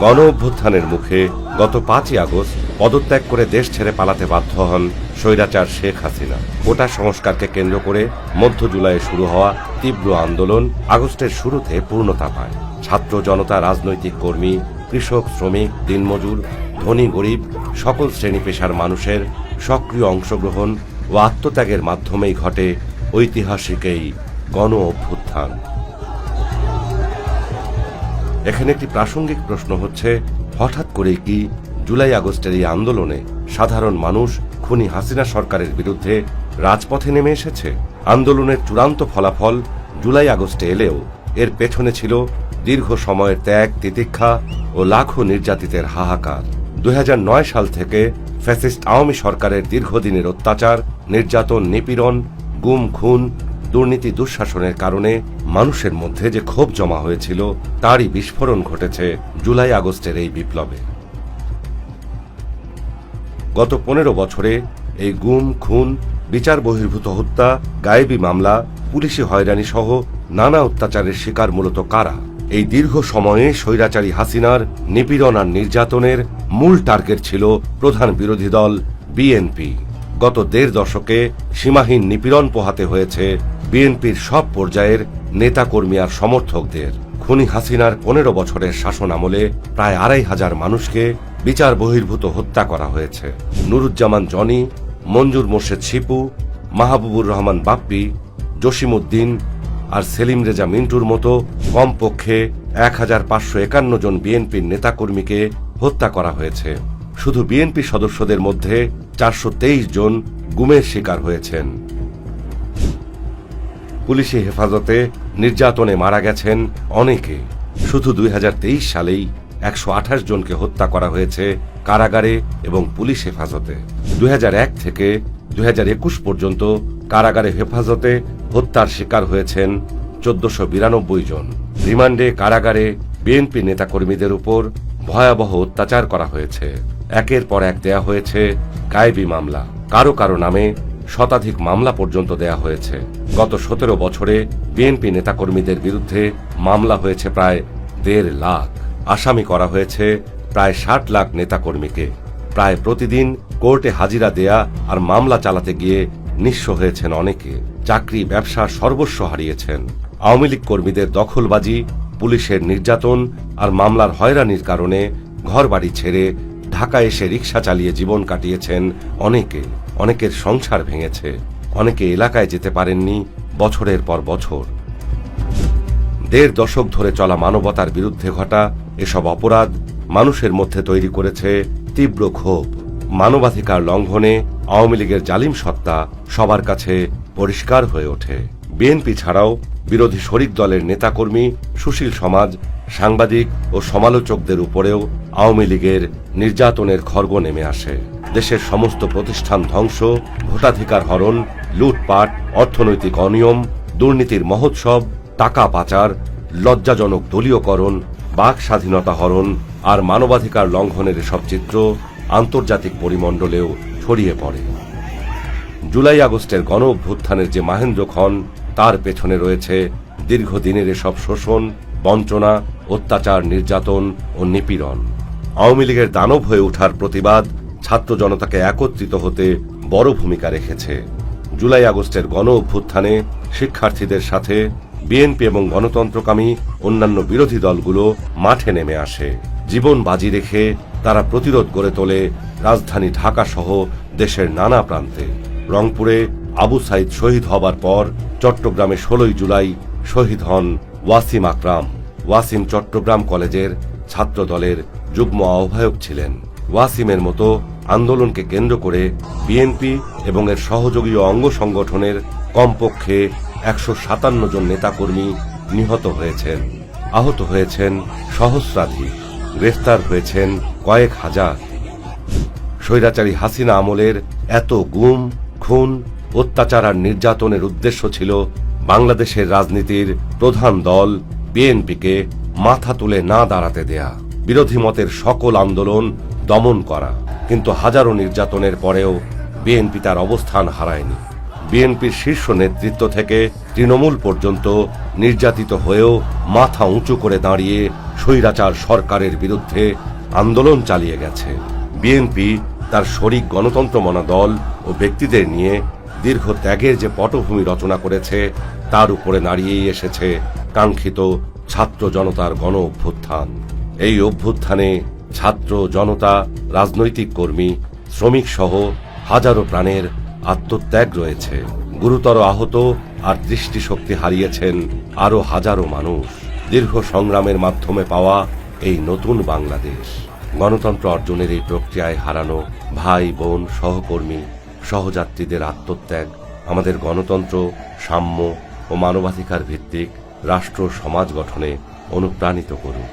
গণ অভ্যুত্থানের মুখে গত 5ই আগস্ট পদত্যাগ করে দেশ ছেড়ে পালাতে বাধ্য হন স্বৈরাচার শেখ হাসিনা। কোটা সংস্কারকে কেন্দ্র করে মধ্য জুলাইয়ে শুরু হওয়া তীব্র আন্দোলন আগস্টের শুরুতে পূর্ণতা পায়। ছাত্র জনতা, রাজনৈতিক কর্মী, কৃষক, শ্রমিক, দিনমজুর, ধনী গরিব সকল শ্রেণী পেশার মানুষের সক্রিয় অংশগ্রহণ ও আত্মত্যাগের মাধ্যমেই ঘটে ঐতিহাসিক এই গণ অভ্যুত্থান। এখানে একটি প্রাসঙ্গিক প্রশ্ন হচ্ছে, হঠাৎ করে কি জুলাই আগস্টের এই আন্দোলনে সাধারণ মানুষ খুনি হাসিনা সরকারের বিরুদ্ধে রাজপথে নেমে এসেছে? আন্দোলনের চূড়ান্ত ফলাফল জুলাই আগস্টে এলেও এর পেছনে ছিল দীর্ঘ সময়ের ত্যাগ, তিতিক্ষা ও লাখো নির্যাতিতের হাহাকার। 2009 সাল থেকে ফ্যাসিস্ট আওয়ামী সরকারের দীর্ঘদিনের অত্যাচার, নির্যাতন, নিপীড়ন, গুম, খুন, দুর্নীতি, দুঃশাসনের কারণে মানুষের মধ্যে যে ক্ষোভ জমা হয়েছিল তারই বিস্ফোরণ ঘটেছে জুলাই আগস্টের এই বিপ্লবে। গত 15 বছরে এই গুম, খুন, বিচার বহির্ভূত হত্যা, গায়েবী মামলা, পুলিশি হয়রানি সহ নানা অত্যাচারের শিকার মূলত কারা? এই দীর্ঘ সময়ে স্বৈরাচারী হাসিনার নিপীড়ন আর নির্যাতনের মূল টার্গেট ছিল প্রধান বিরোধী দল বিএনপি। গত 1.5 দশকে সীমাহীন নিপীড়ন পোহাতে হয়েছে বিএনপির সব পর্যায়ের নেতাকর্মী আর সমর্থকদের। খুনি হাসিনার 15 বছরের শাসন আমলে প্রায় 2,500 মানুষকে বিচার বহির্ভূত হত্যা করা হয়েছে। নুরুজ্জামান জনি, মঞ্জুর মোর্শেদ শিপু, মাহবুবুর রহমান বাপ্পি, জসিমউদ্দিন আর সেলিম রেজা মিন্টুর মতো কমপক্ষে 1551 জন বিএনপির নেতাকর্মীকে হত্যা করা হয়েছে। শুধু বিএনপি সদস্যদের মধ্যে 423 জন গুমের শিকার হয়েছেন। পুলিশি হেফাজতে নির্যাতনে মারা গেছেন অনেকে। শুধু 2023 সালেই 128 জনকে হত্যা করা হয়েছে কারাগারে এবং পুলিশ হেফাজতে। 2001 থেকে 2021 পর্যন্ত কারাগারে হেফাজতে হত্যার শিকার হয়েছেন 1492 জন। রিমান্ডে, কারাগারে বিএনপি নেতাকর্মীদের উপর ভয়াবহ অত্যাচার করা হয়েছে। একের পর এক দেয়া হয়েছে গায়েবী মামলা, কারো কারো নামে শতাধিক মামলা পর্যন্ত দেয়া হয়েছে। গত 17 বছরে বিএনপি নেতাকর্মীদের বিরুদ্ধে মামলা হয়েছে প্রায় 1.5 লাখ। আসামি করা হয়েছে প্রায় 60 লাখ নেতাকর্মীকে। প্রায় প্রতিদিন কোর্টে হাজিরা দেয়া আর মামলা চালাতে গিয়ে নিঃস্ব হয়েছেন অনেকে। চাকরি, ব্যবসা, সর্বস্ব হারিয়েছেন। আওয়ামী লীগ কর্মীদের দখলবাজি, পুলিশের নির্যাতন আর মামলার হয়রানির কারণে ঘরবাড়ি ছেড়ে ঢাকা এসে রিকশা চালিয়ে জীবন কাটিয়েছেন অনেকে। অনেকের সংসার ভেঙেছে। অনেকে এলাকায় যেতে পারেননি বছরের পর বছর। 1.5 দশক ধরে চলা মানবতার বিরুদ্ধে ঘটা এসব অপরাধ মানুষের মধ্যে তৈরি করেছে তীব্র ক্ষোভ। মানবাধিকার লঙ্ঘনে আওয়ামী লীগের জালিম সত্তা সবার কাছে পরিষ্কার হয়ে ওঠে। বিএনপি ছাড়াও বিরোধী শরিক দলের নেতাকর্মী, সুশীল সমাজ, সাংবাদিক ও সমালোচকদের উপরেও আওয়ামী লীগের নির্যাতনের খড়গ নেমে আসে। দেশের সমস্ত প্রতিষ্ঠান ধ্বংস, ভোটাধিকার হরণ, লুটপাট, অর্থনৈতিক অনিয়ম, দুর্নীতির মহোৎসব, টাকা পাচার, লজ্জাজনক দলীয়করণ, বাক স্বাধীনতা হরণ আর মানবাধিকার লঙ্ঘনের এসব চিত্র আন্তর্জাতিক পরিমণ্ডলেও ছড়িয়ে পড়ে। জুলাই আগস্টের গণ অভ্যুত্থানের যে মাহেন্দ্রক্ষণ, তার পেছনে রয়েছে দীর্ঘদিনের এসব শোষণ, বঞ্চনা, অত্যাচার, নির্যাতন ও নিপীড়ন। আওয়ামী লীগের দানব হয়ে ওঠার প্রতিবাদ ছাত্র জনতাকে একত্রিত হতে বড় ভূমিকা রেখেছে। জুলাই আগস্টের গণ অভ্যুত্থানে শিক্ষার্থীদের সাথে বিএনপি এবং গণতন্ত্রকামী অন্যান্য বিরোধী দলগুলো মাঠে নেমে আসে। জীবন বাজি রেখে তারা প্রতিরোধ গড়ে তোলে রাজধানী ঢাকা সহ দেশের নানা প্রান্তে। রংপুরে আবু সাইদ শহীদ হবার পর চট্টগ্রামে 16 জুলাই শহীদ হন ওয়াসিম আকরাম। ওয়াসিম চট্টগ্রাম কলেজের ছাত্র দলের যুগ্ম আহ্বায়ক ছিলেন। ওয়াসিমের মতো আন্দোলনকে কেন্দ্র করে বিএনপি এবং এর সহযোগী অঙ্গ সংগঠনের কমপক্ষে 157 জন নেতাকর্মী নিহত হয়েছেন। আহত হয়েছেন সহস্রাধিক। গ্রেফতার হয়েছেন কয়েক হাজার। স্বৈরাচারী হাসিনা আমলের এত গুম, খুন, অত্যাচার আর নির্যাতনের উদ্দেশ্য ছিল বাংলাদেশের রাজনীতির প্রধান দল বিএনপিকে মাথা তুলে না দাঁড়াতে দেয়া, বিরোধী মতের সকল আন্দোলন দমন করা। কিন্তু হাজারো নির্যাতনের পরেও বিএনপি তার অবস্থান হারায়নি। বিএনপির শীর্ষ নেতৃত্ব থেকে তৃণমূল পর্যন্ত নির্যাতিত হয়েও মাথা উঁচু করে দাঁড়িয়ে স্বৈরাচার সরকারের বিরুদ্ধে আন্দোলন চালিয়ে গেছে। বিএনপি তার শরিক গণতন্ত্র মনা দল ও ব্যক্তিদের নিয়ে দীর্ঘ ত্যাগের যে পটভূমি রচনা করেছে, তার উপরে দাঁড়িয়েই এসেছে কাঙ্ক্ষিত ছাত্র জনতার গণ অভ্যুত্থান। এই অভ্যুত্থানে ছাত্র জনতা, রাজনৈতিক কর্মী, শ্রমিক সহ হাজারো প্রাণের আত্মত্যাগ রয়েছে। গুরুতর আহত আর দৃষ্টিশক্তি হারিয়েছেন আরো হাজারো মানুষ। দীর্ঘ সংগ্রামের মাধ্যমে পাওয়া এই নতুন বাংলাদেশ, গণতন্ত্র অর্জনের এই প্রক্রিয়ায় হারানো ভাই বোন, সহকর্মী, সহযাত্রীদের আত্মত্যাগ আমাদের গণতন্ত্র, সাম্য ও মানবাধিকার ভিত্তিক রাষ্ট্র সমাজ গঠনে অনুপ্রাণিত করুক।